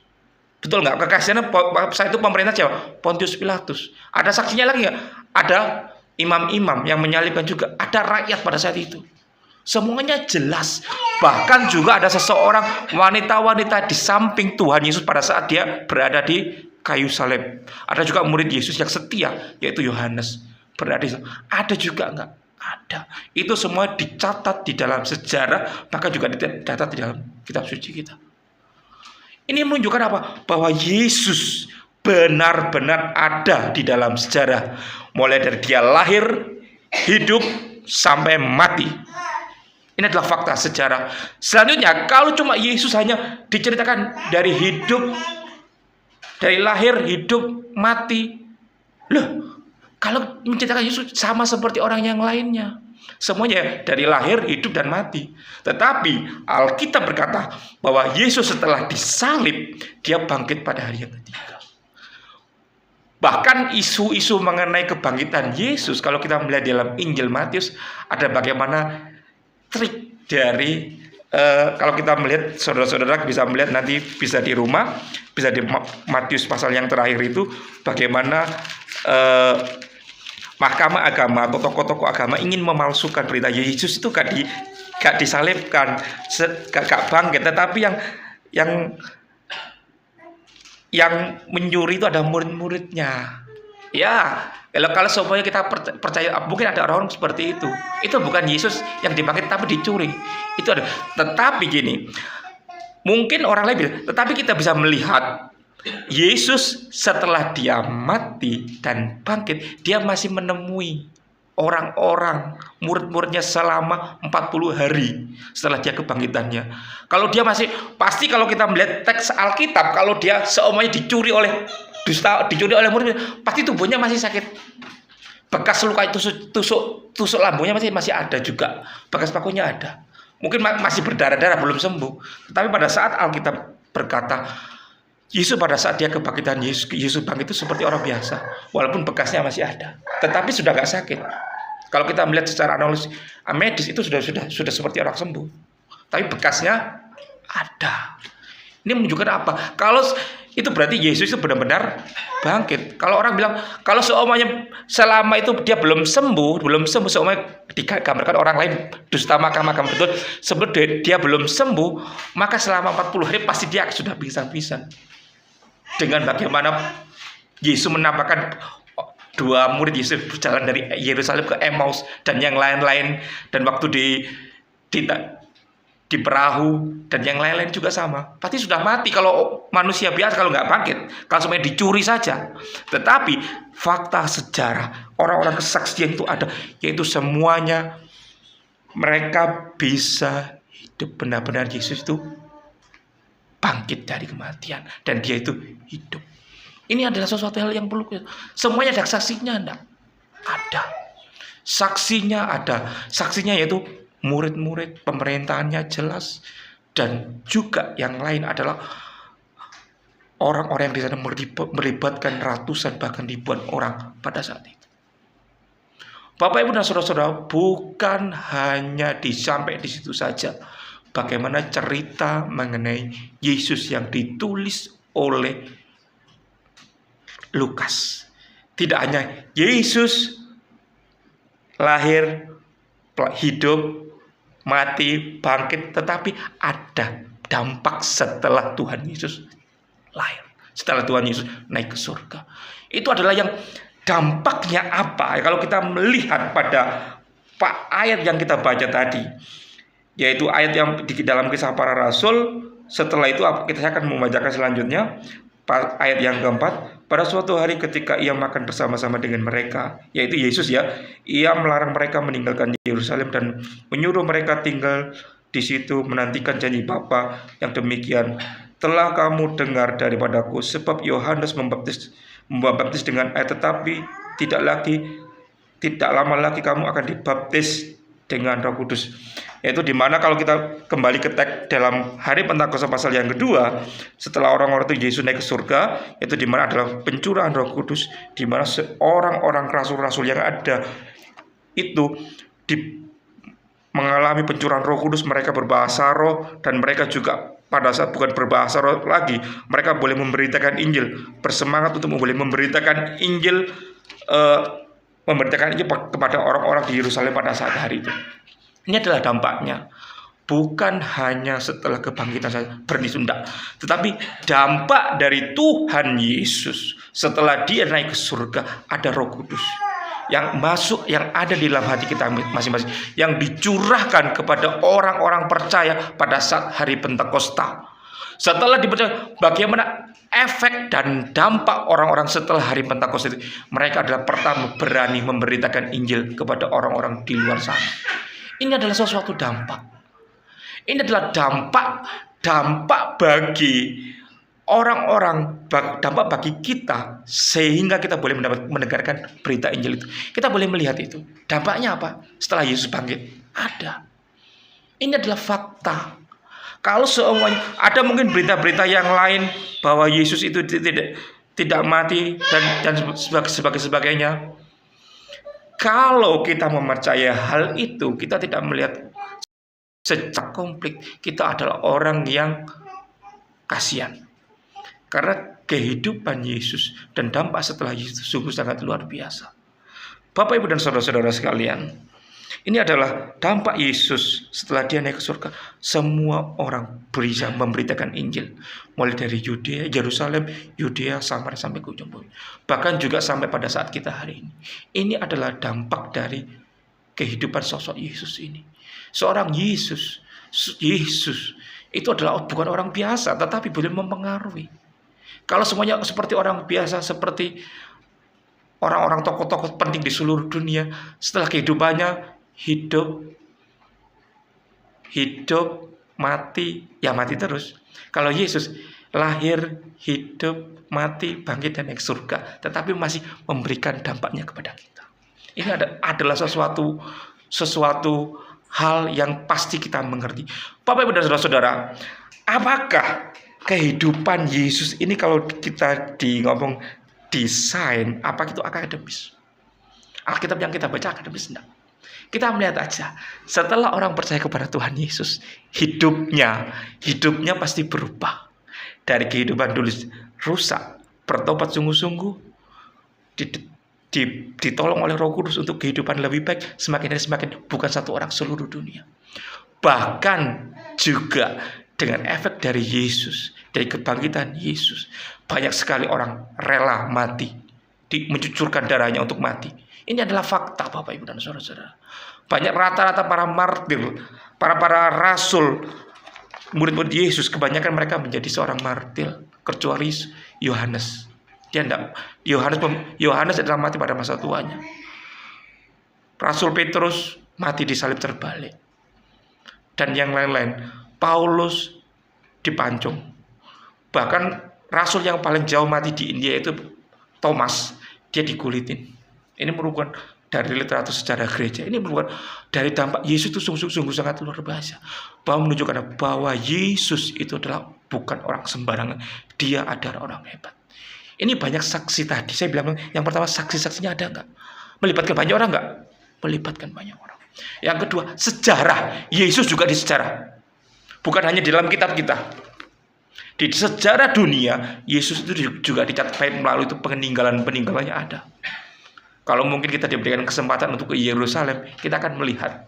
Betul nggak? Kekasihannya saat itu pemerintah siapa? Pontius Pilatus. Ada saksinya lagi nggak? Ada imam-imam yang menyalibkan juga. Ada rakyat pada saat itu. Semuanya jelas. Bahkan juga ada seseorang wanita-wanita di samping Tuhan Yesus pada saat dia berada di kayu salib. Ada juga murid Yesus yang setia, yaitu Yohanes. Berada di sana. Ada juga nggak? Ada. Itu semua dicatat di dalam sejarah, bahkan juga dicatat di dalam kitab suci kita. Ini menunjukkan apa? Bahwa Yesus benar-benar ada di dalam sejarah. Mulai dari dia lahir, hidup, sampai mati. Ini adalah fakta sejarah. Selanjutnya, kalau cuma Yesus hanya diceritakan dari hidup, dari lahir, hidup, mati. Loh, kalau menceritakan Yesus sama seperti orang yang lainnya. Semuanya dari lahir, hidup, dan mati. Tetapi Alkitab berkata bahwa Yesus setelah disalib, dia bangkit pada hari yang ketiga. Bahkan isu-isu mengenai kebangkitan Yesus, kalau kita melihat dalam Injil Matius, ada bagaimana trik dari kalau kita melihat, saudara-saudara bisa melihat nanti, bisa di rumah, bisa di Matius pasal yang terakhir itu, bagaimana mahkamah agama atau tokoh-tokoh agama ingin memalsukan berita Yesus itu gak disalibkan, gak bangkit, tetapi yang menyuri itu ada murid-muridnya. Ya, kalau semuanya kita percaya, mungkin ada orang seperti itu. Itu bukan Yesus yang dibangkit, tapi dicuri. Itu ada. Tetapi gini, mungkin orang lain bilang, tetapi kita bisa melihat Yesus setelah dia mati dan bangkit, dia masih menemui orang-orang murid-muridnya selama 40 hari setelah dia kebangkitannya. Kalau dia masih, pasti kalau kita melihat teks Alkitab, kalau dia seumurnya dicuri oleh murid, pasti tubuhnya masih sakit. Bekas luka tusuk lambungnya masih ada juga. Bekas pakunya ada. Mungkin masih berdarah-darah, belum sembuh. Tapi pada saat Alkitab berkata, Yesus pada saat dia kebangkitan, Yesus bangkit itu seperti orang biasa, walaupun bekasnya masih ada, tetapi sudah nggak sakit. Kalau kita melihat secara analisis medis itu sudah seperti orang sembuh, tapi bekasnya ada. Ini menunjukkan apa? Kalau itu berarti Yesus itu benar-benar bangkit. Kalau orang bilang kalau seumanya selama itu dia belum sembuh seumanya digambarkan orang lain dusta makam betul. Sebelum dia belum sembuh, maka selama 40 hari pasti dia sudah pingsan-pingsan. Dengan bagaimana Yesus menampakkan dua murid Yesus berjalan dari Yerusalem ke Emmaus dan yang lain-lain, dan waktu di perahu dan yang lain-lain juga sama. Pasti sudah mati kalau manusia biasa, kalau nggak bangkit, kalau semuanya dicuri saja. Tetapi fakta sejarah, orang-orang kesaksian itu ada, yaitu semuanya mereka bisa hidup benar-benar. Yesus itu bangkit dari kematian dan dia itu hidup. Ini adalah sesuatu hal yang perlu semuanya ada saksinya, enggak? Ada. Saksinya yaitu murid-murid, pemerintahannya jelas, dan juga yang lain adalah orang-orang yang di sana melibatkan ratusan bahkan ribuan orang pada saat itu. Bapak Ibu dan saudara-saudara, bukan hanya sampai di situ saja. Bagaimana cerita mengenai Yesus yang ditulis oleh Lukas. Tidak hanya Yesus lahir, hidup, mati, bangkit, tetapi ada dampak setelah Tuhan Yesus lahir, setelah Tuhan Yesus naik ke surga. Itu adalah yang dampaknya apa? Kalau kita melihat pada ayat yang kita baca tadi, yaitu ayat yang di dalam Kisah Para Rasul. Setelah itu saya akan membacakan selanjutnya ayat yang keempat. Pada suatu hari ketika ia makan bersama-sama dengan mereka, yaitu Yesus ya, ia melarang mereka meninggalkan Yerusalem dan menyuruh mereka tinggal di situ menantikan janji Bapa yang demikian telah kamu dengar daripadaku, sebab Yohanes membaptis dengan air, tetapi tidak lama lagi kamu akan dibaptis dengan Roh Kudus. Yaitu dimana kalau kita kembali ke teks dalam hari Pentakosta pasal yang kedua, setelah orang-orang itu Yesus naik ke surga, itu dimana adalah pencurahan Roh Kudus, dimana orang-orang rasul-rasul yang ada itu mengalami pencurahan Roh Kudus, mereka berbahasa roh, dan mereka juga pada saat bukan berbahasa roh lagi, mereka boleh memberitakan Injil, bersemangat untuk boleh memberitakan Injil, kepada orang-orang di Yerusalem pada saat hari itu. Ini adalah dampaknya. Bukan hanya setelah kebangkitan saja berhenti sudah, tetapi dampak dari Tuhan Yesus setelah dia naik ke surga, ada Roh Kudus yang masuk, yang ada di dalam hati kita masing-masing, yang dicurahkan kepada orang-orang percaya pada saat hari Pentakosta. Setelah dibaca bagaimana efek dan dampak orang-orang setelah hari Pentakosta itu, mereka adalah pertama berani memberitakan Injil kepada orang-orang di luar sana. Ini adalah sesuatu dampak. Ini adalah dampak bagi orang-orang, dampak bagi kita, sehingga kita boleh mendengarkan berita Injil itu. Kita boleh melihat itu. Dampaknya apa? Setelah Yesus bangkit, ada. Ini adalah fakta. Kalau semuanya ada mungkin berita-berita yang lain bahwa Yesus itu tidak mati dan sebagainya. Kalau kita mempercaya hal itu, kita tidak melihat secara komplit. Kita adalah orang yang kasihan. Karena kehidupan Yesus dan dampak setelah Yesus sungguh sangat luar biasa. Bapak, Ibu, dan saudara-saudara sekalian, ini adalah dampak Yesus setelah dia naik ke surga. Semua orang bisa memberitakan Injil. Mulai dari Yudea, Yerusalem, Yudea, Samaria sampai ke ujung bumi. Bahkan juga sampai pada saat kita hari ini. Ini adalah dampak dari kehidupan sosok Yesus ini. Seorang Yesus itu adalah bukan orang biasa, tetapi boleh mempengaruhi. Kalau semuanya seperti orang biasa, seperti orang-orang tokoh-tokoh penting di seluruh dunia setelah kehidupannya hidup, mati, ya mati terus. Kalau Yesus lahir, hidup, mati, bangkit dan naik surga, tetapi masih memberikan dampaknya kepada kita. Ini adalah sesuatu hal yang pasti kita mengerti. Bapak Ibu dan saudara-saudara, apakah kehidupan Yesus ini kalau kita ngomong desain, apa itu akademis? Alkitab yang kita baca akademis enggak? Kita melihat aja, setelah orang percaya kepada Tuhan Yesus, hidupnya pasti berubah. Dari kehidupan dulu rusak, bertobat sungguh-sungguh, ditolong oleh Roh Kudus untuk kehidupan lebih baik, semakin hari semakin, bukan satu orang, seluruh dunia. Bahkan juga dengan efek dari Yesus, dari kebangkitan Yesus, banyak sekali orang rela mati, mencucurkan darahnya untuk mati. Ini adalah fakta, Bapak Ibu dan saudara-saudara. Banyak rata-rata para martir, para rasul, murid-murid Yesus, kebanyakan mereka menjadi seorang martir, kecuali Yohanes. Yohanes adalah mati pada masa tuanya. Rasul Petrus mati disalib terbalik. Dan yang lain-lain. Paulus dipancung. Bahkan rasul yang paling jauh mati di India itu Thomas, dia dikulitin. Ini merupakan dari literatur sejarah gereja. Ini merupakan dari dampak Yesus itu sungguh sangat luar biasa. Bahwa menunjukkan bahwa Yesus itu adalah bukan orang sembarangan. Dia adalah orang hebat. Ini banyak saksi tadi. Saya bilang yang pertama, saksi-saksinya ada enggak? Melibatkan banyak orang enggak? Melibatkan banyak orang. Yang kedua, sejarah. Yesus juga di sejarah. Bukan hanya di dalam kitab kita. Di sejarah dunia, Yesus itu juga dicatat baik melalui itu peninggalannya ada. Kalau mungkin kita diberikan kesempatan untuk ke Yerusalem, kita akan melihat.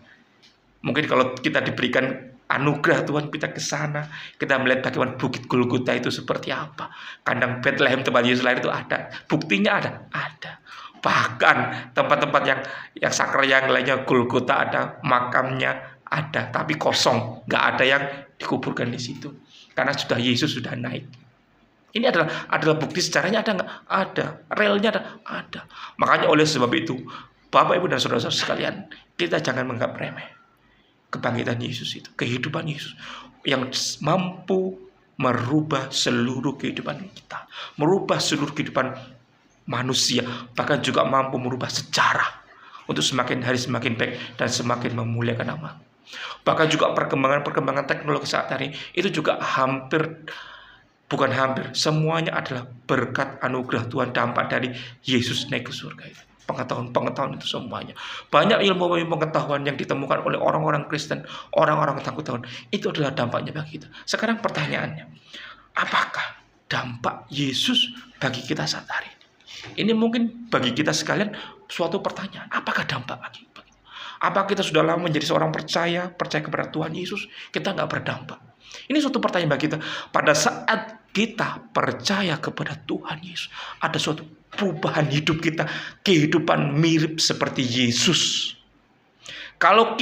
Mungkin kalau kita diberikan anugerah Tuhan, kita ke sana, kita melihat bagaimana bukit Golgota itu seperti apa. Kandang Bethlehem tempat Yesus lahir itu ada. Buktinya ada. Bahkan tempat-tempat yang sakral yang lainnya, Golgota ada, makamnya ada, tapi kosong, nggak ada yang dikuburkan di situ. Karena Yesus sudah naik. Ini adalah bukti sejarahnya ada nggak? Ada. Realnya ada. Makanya oleh sebab itu, Bapak Ibu dan saudara-saudara sekalian, kita jangan menganggap remeh kebangkitan Yesus itu, kehidupan Yesus yang mampu merubah seluruh kehidupan kita, merubah seluruh kehidupan manusia, bahkan juga mampu merubah sejarah untuk semakin hari semakin baik dan semakin memuliakan nama. Bahkan juga perkembangan teknologi saat hari itu juga semuanya adalah berkat anugerah Tuhan, dampak dari Yesus naik ke surga itu. Pengetahuan itu semuanya. Banyak ilmu pengetahuan yang ditemukan oleh orang-orang Kristen, orang-orang takut Tuhan. Itu adalah dampaknya bagi kita. Sekarang pertanyaannya, apakah dampak Yesus bagi kita saat hari ini? Ini mungkin bagi kita sekalian suatu pertanyaan. Apakah dampak bagi kita? Apakah kita sudah lama menjadi seorang percaya kepada Tuhan Yesus, kita nggak berdampak? Ini suatu pertanyaan bagi kita. Pada saat kita percaya kepada Tuhan Yesus, ada suatu perubahan hidup kita, kehidupan mirip seperti Yesus. Kalau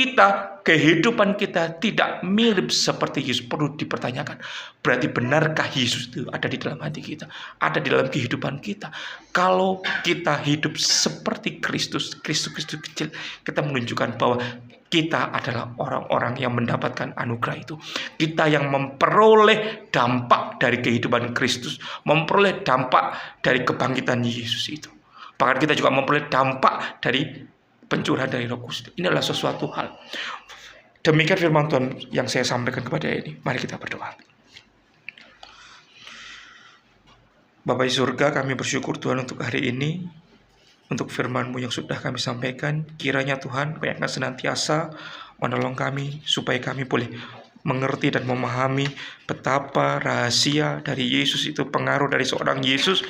kehidupan kita tidak mirip seperti Yesus, perlu dipertanyakan. Berarti benarkah Yesus itu ada di dalam hati kita, ada di dalam kehidupan kita? Kalau kita hidup seperti Kristus kecil, kita menunjukkan bahwa kita adalah orang-orang yang mendapatkan anugerah itu. Kita yang memperoleh dampak dari kehidupan Kristus, memperoleh dampak dari kebangkitan Yesus itu. Bahkan kita juga memperoleh dampak dari pencurahan dari Roh Kudus. Ini adalah sesuatu hal. Demikian firman Tuhan yang saya sampaikan kepada ini. Mari kita berdoa. Bapa di surga, kami bersyukur Tuhan untuk hari ini, untuk firman-Mu yang sudah kami sampaikan. Kiranya Tuhan Kau akan senantiasa menolong kami, supaya kami boleh mengerti dan memahami betapa rahasia dari Yesus itu, pengaruh dari seorang Yesus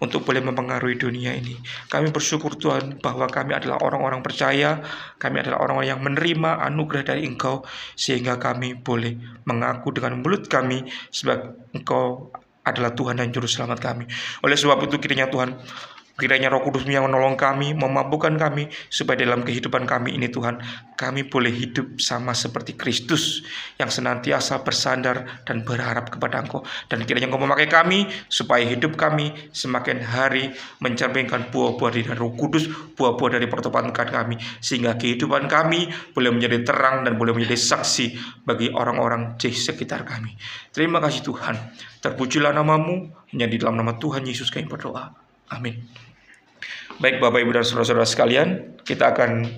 untuk boleh mempengaruhi dunia ini. Kami bersyukur Tuhan bahwa kami adalah orang-orang percaya, kami adalah orang-orang yang menerima anugerah dari Engkau, sehingga kami boleh mengaku dengan mulut kami sebagai Engkau adalah Tuhan dan Juru Selamat kami. Oleh sebab itu kiranya Tuhan, Kiranya Roh Kudus yang menolong kami, memampukan kami, supaya dalam kehidupan kami ini Tuhan, kami boleh hidup sama seperti Kristus, yang senantiasa bersandar dan berharap kepada Engkau. Dan kiranya Engkau memakai kami, supaya hidup kami semakin hari mencerminkan buah-buah dari Roh Kudus, buah-buah dari pertobatan kami, sehingga kehidupan kami boleh menjadi terang dan boleh menjadi saksi bagi orang-orang di sekitar kami. Terima kasih Tuhan. Terpujilah nama-Mu, hanya di dalam nama Tuhan Yesus kami berdoa. Amin. Baik Bapak Ibu dan Saudara-saudara sekalian, kita akan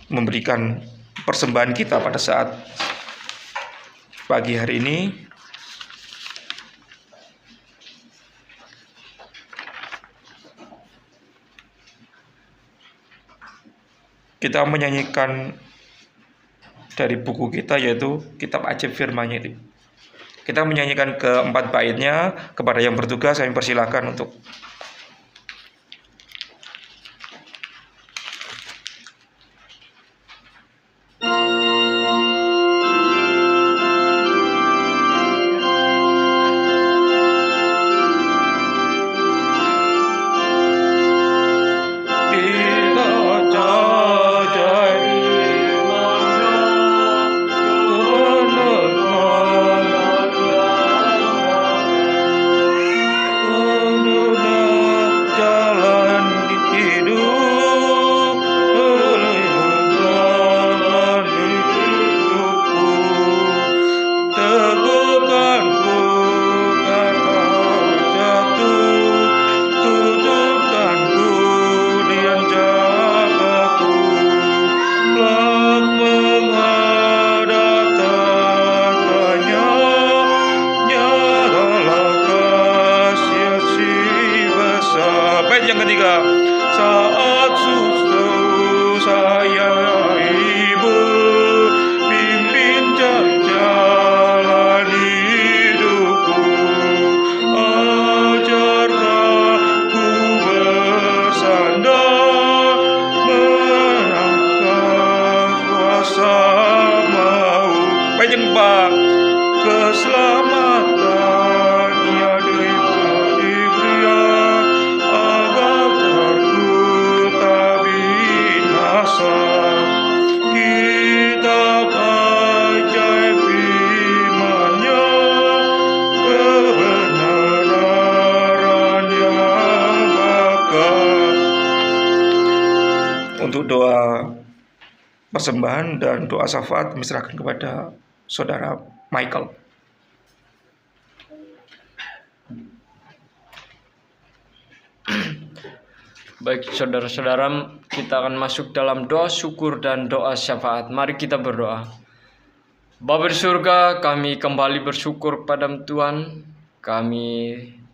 memberikan persembahan kita pada saat pagi hari ini. Kita menyanyikan dari buku kita, yaitu Kitab Ajaib Firman-Nya itu. Kita menyanyikan keempat baitnya. Kepada yang bertugas saya persilakan untuk yang ketiga, saat susah saya Ibu pimpin jalan hidupku, ajarkan ku bersandar menangkap kuasa mau. Baik yang keempat, keselamatan doa persembahan dan doa syafaat diserahkan kepada Saudara Michael. Baik saudara-saudara, kita akan masuk dalam doa syukur dan doa syafaat. Mari kita berdoa. Bapa di surga, kami kembali bersyukur pada Tuhan. Kami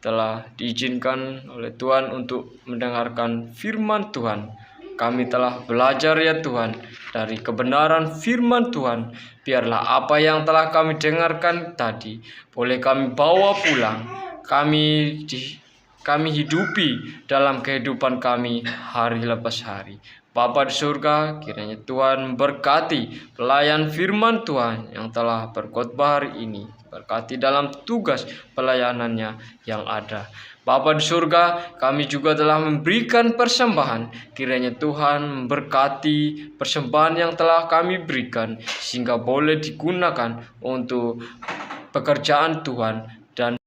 telah diizinkan oleh Tuhan untuk mendengarkan firman Tuhan. Kami telah belajar ya Tuhan dari kebenaran firman Tuhan. Biarlah apa yang telah kami dengarkan tadi boleh kami bawa pulang. Kami hidupi dalam kehidupan kami hari lepas hari. Bapa di surga, kiranya Tuhan berkati pelayan firman Tuhan yang telah berkhotbah hari ini. Berkati dalam tugas pelayanannya yang ada. Bapa di surga, kami juga telah memberikan persembahan. Kiranya Tuhan memberkati persembahan yang telah kami berikan, sehingga boleh digunakan untuk pekerjaan Tuhan dan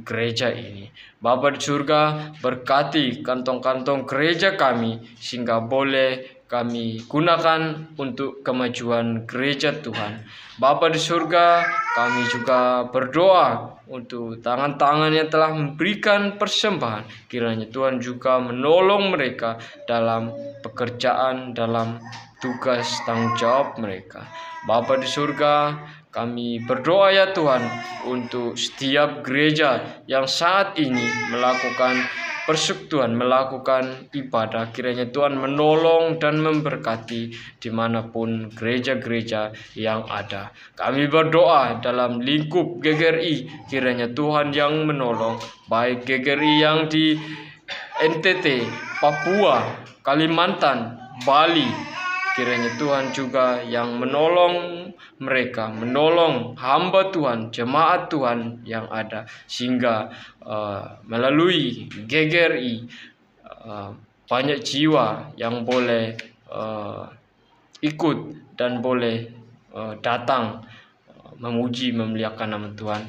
gereja ini. Bapa di surga, berkati kantong-kantong gereja kami, sehingga boleh kami gunakan untuk kemajuan gereja Tuhan. Bapa di surga, kami juga berdoa untuk tangan-tangan yang telah memberikan persembahan. Kiranya Tuhan juga menolong mereka dalam pekerjaan, dalam tugas tanggung jawab mereka. Bapa di surga, kami berdoa ya Tuhan untuk setiap gereja yang saat ini melakukan persekutuan, melakukan ibadah. Kiranya Tuhan menolong dan memberkati dimanapun gereja-gereja yang ada. Kami berdoa dalam lingkup GGRI, kiranya Tuhan yang menolong, baik GGRI yang di NTT, Papua, Kalimantan, Bali, kiranya Tuhan juga yang menolong mereka, menolong hamba Tuhan, jemaat Tuhan yang ada, sehingga melalui GGRI banyak jiwa yang boleh ikut dan boleh datang memuji memuliakan nama Tuhan.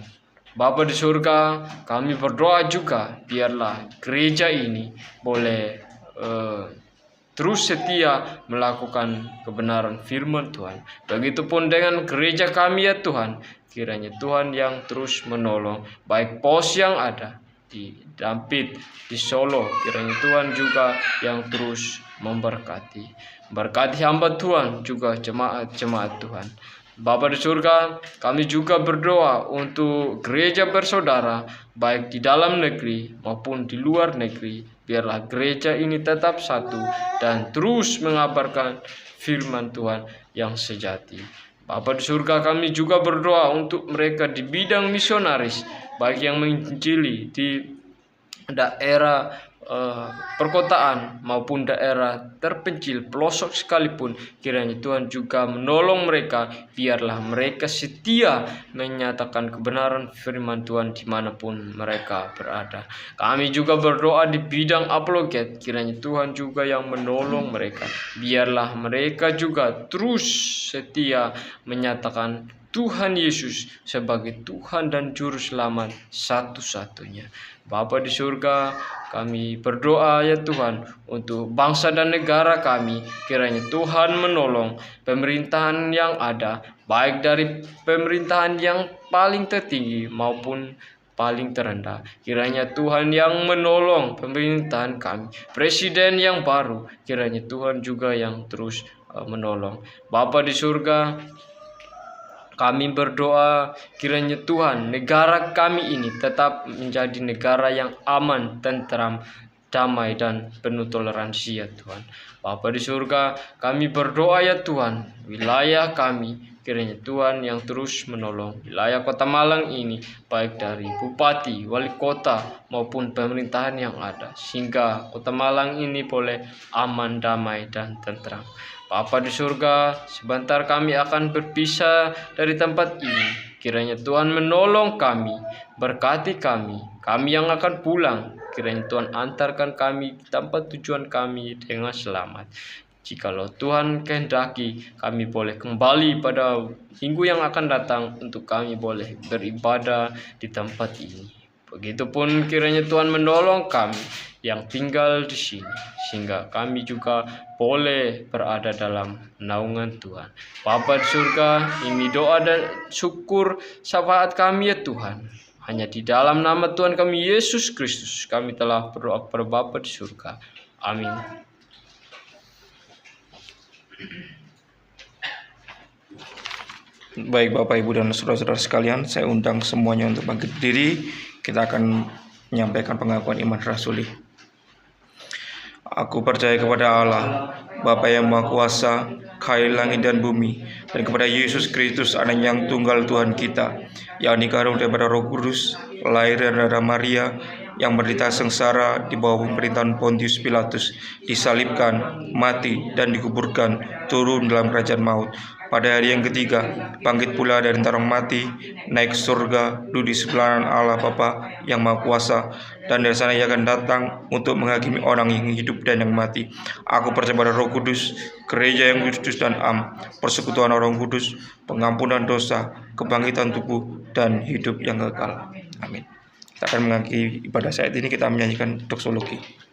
Bapa di surga, kami berdoa juga biarlah gereja ini boleh terus setia melakukan kebenaran firman Tuhan. Begitupun dengan gereja kami ya Tuhan, kiranya Tuhan yang terus menolong, baik pos yang ada di Dampit, di Solo, kiranya Tuhan juga yang terus memberkati. Berkati hamba Tuhan juga jemaat-jemaat Tuhan. Bapa di surga, kami juga berdoa untuk gereja bersaudara, baik di dalam negeri maupun di luar negeri. Biarlah gereja ini tetap satu dan terus mengabarkan firman Tuhan yang sejati. Bapa di surga, kami juga berdoa untuk mereka di bidang misionaris, baik yang menginjili di daerah perkotaan maupun daerah terpencil pelosok sekalipun, kiranya Tuhan juga menolong mereka, biarlah mereka setia menyatakan kebenaran firman Tuhan dimanapun mereka berada. Kami juga berdoa di bidang apologet, kiranya Tuhan juga yang menolong mereka, biarlah mereka juga terus setia menyatakan Tuhan Yesus sebagai Tuhan dan Juru Selamat satu-satunya. Bapa di surga, kami berdoa ya Tuhan untuk bangsa dan negara kami, kiranya Tuhan menolong pemerintahan yang ada, baik dari pemerintahan yang paling tertinggi maupun paling terendah. Kiranya Tuhan yang menolong pemerintahan kami, presiden yang baru, kiranya Tuhan juga yang terus menolong. Bapa di surga, kami berdoa kiranya Tuhan negara kami ini tetap menjadi negara yang aman, tentram, damai dan penuh toleransi ya Tuhan. Bapa di surga, kami berdoa ya Tuhan, wilayah kami kiranya Tuhan yang terus menolong. Wilayah Kota Malang ini baik dari bupati, wali kota maupun pemerintahan yang ada, sehingga Kota Malang ini boleh aman, damai dan tentram. Bapa di surga, sebentar kami akan berpisah dari tempat ini. Kiranya Tuhan menolong kami, berkati kami yang akan pulang. Kiranya Tuhan antarkan kami di tempat tujuan kami dengan selamat. Jikalau Tuhan kehendaki, kami boleh kembali pada minggu yang akan datang untuk kami boleh beribadah di tempat ini. Begitupun kiranya Tuhan menolong kami yang tinggal di sini, sehingga kami juga boleh berada dalam naungan Tuhan. Bapa di surga, ini doa dan syukur syafaat kami ya Tuhan. Hanya di dalam nama Tuhan kami Yesus Kristus kami telah berdoa kepada Bapa di surga. Amin. Baik Bapak Ibu dan saudara-saudara sekalian, saya undang semuanya untuk bangkit berdiri. Kita akan menyampaikan pengakuan iman rasuli. Aku percaya kepada Allah, Bapa yang Maha Kuasa, Khair langit dan bumi, dan kepada Yesus Kristus, Anak yang tunggal Tuhan kita, yang dikaruniai daripada Roh Kudus, lahir dari darah Maria, yang menderita sengsara di bawah pemerintahan Pontius Pilatus, disalibkan, mati, dan dikuburkan, turun dalam kerajaan maut. Pada hari yang ketiga, bangkit pula dari antara orang mati, naik surga, duduk di sebelah Allah Bapa yang Maha Kuasa, dan dari sana Ia akan datang untuk menghakimi orang yang hidup dan yang mati. Aku percaya pada Roh Kudus, gereja yang kudus dan am, persekutuan orang kudus, pengampunan dosa, kebangkitan tubuh, dan hidup yang kekal. Amin. Kita akan mengakhiri ibadah saat ini, kita menyanyikan doksologi.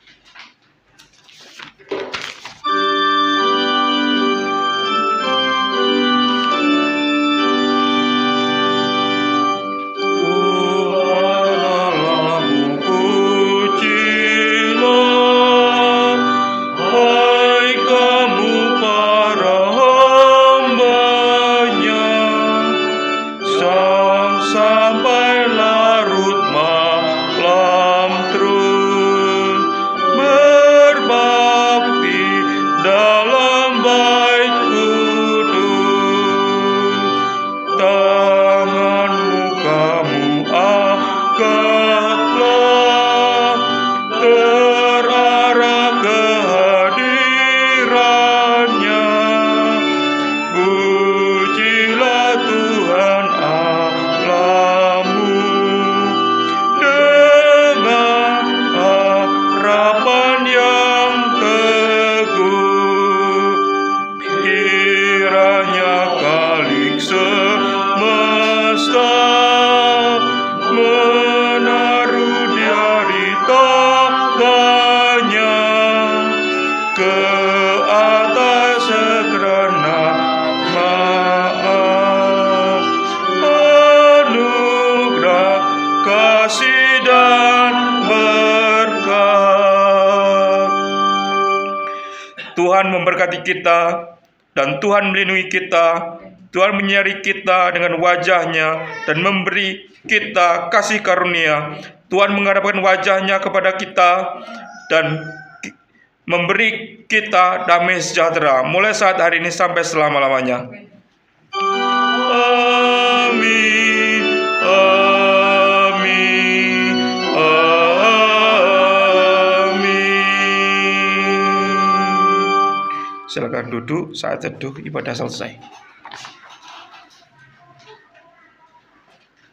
Tuhan memberkati kita, dan Tuhan melindungi kita. Tuhan menyinari kita dengan wajah-Nya dan memberi kita kasih karunia. Tuhan menghadapkan wajah-Nya kepada kita dan memberi kita damai sejahtera mulai saat hari ini sampai selama-lamanya. Amin. Amin. Amin. Silakan duduk, saat teduh ibadah selesai.